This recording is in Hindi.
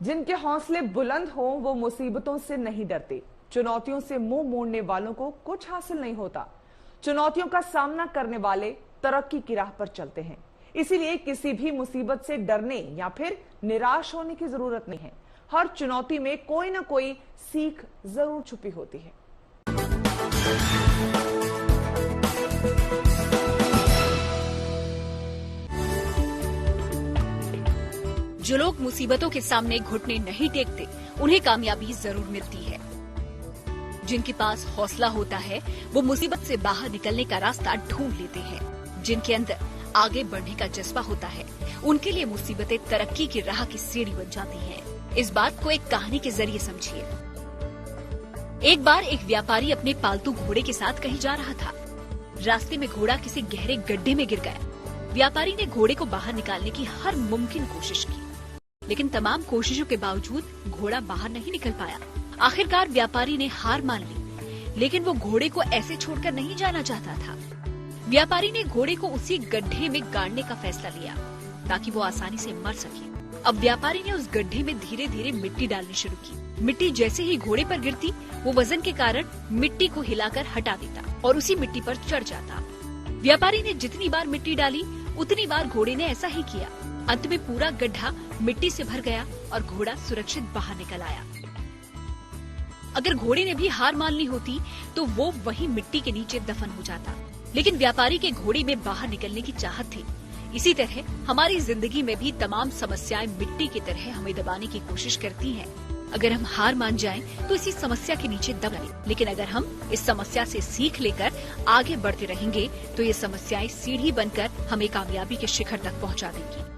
जिनके हौसले बुलंद हों वो मुसीबतों से नहीं डरते। चुनौतियों से मुंह मोड़ने वालों को कुछ हासिल नहीं होता। चुनौतियों का सामना करने वाले तरक्की की राह पर चलते हैं। इसीलिए किसी भी मुसीबत से डरने या फिर निराश होने की जरूरत नहीं है। हर चुनौती में कोई ना कोई सीख जरूर छुपी होती है। जो लोग मुसीबतों के सामने घुटने नहीं टेकते, उन्हें कामयाबी जरूर मिलती है। जिनके पास हौसला होता है, वो मुसीबत से बाहर निकलने का रास्ता ढूंढ लेते हैं। जिनके अंदर आगे बढ़ने का जज्बा होता है, उनके लिए मुसीबतें तरक्की की राह की सीढ़ी बन जाती हैं। इस बात को एक कहानी के जरिए समझिए। एक बार एक व्यापारी अपने पालतू घोड़े के साथ कहीं जा रहा था। रास्ते में घोड़ा किसी गहरे गड्ढे में गिर गया। व्यापारी ने घोड़े को बाहर निकालने की हर मुमकिन कोशिश की, लेकिन तमाम कोशिशों के बावजूद घोड़ा बाहर नहीं निकल पाया। आखिरकार व्यापारी ने हार मान ली, लेकिन वो घोड़े को ऐसे छोड़कर नहीं जाना चाहता था। व्यापारी ने घोड़े को उसी गड्ढे में गाड़ने का फैसला लिया ताकि वो आसानी से मर सके। अब व्यापारी ने उस गड्ढे में धीरे धीरे मिट्टी डालनी शुरू की। मिट्टी जैसे ही घोड़े पर गिरती, वो वजन के कारण मिट्टी को हिलाकर हटा देता और उसी मिट्टी पर चढ़ जाता। व्यापारी ने जितनी बार मिट्टी डाली, उतनी बार घोड़े ने ऐसा ही किया। अंत में पूरा गड्ढा मिट्टी से भर गया और घोड़ा सुरक्षित बाहर निकल आया। अगर घोड़े ने भी हार मान ली होती तो वो वहीं मिट्टी के नीचे दफन हो जाता, लेकिन व्यापारी के घोड़े में बाहर निकलने की चाहत थी। इसी तरह हमारी जिंदगी में भी तमाम समस्याएं मिट्टी की तरह हमें दबाने की कोशिश करती हैं। अगर हम हार मान जाएं तो इसी समस्या के नीचे दब जाएं, लेकिन अगर हम इस समस्या से सीख लेकर आगे बढ़ते रहेंगे तो ये समस्याएं सीढ़ी बनकर हमें कामयाबी के शिखर तक पहुंचा देंगी।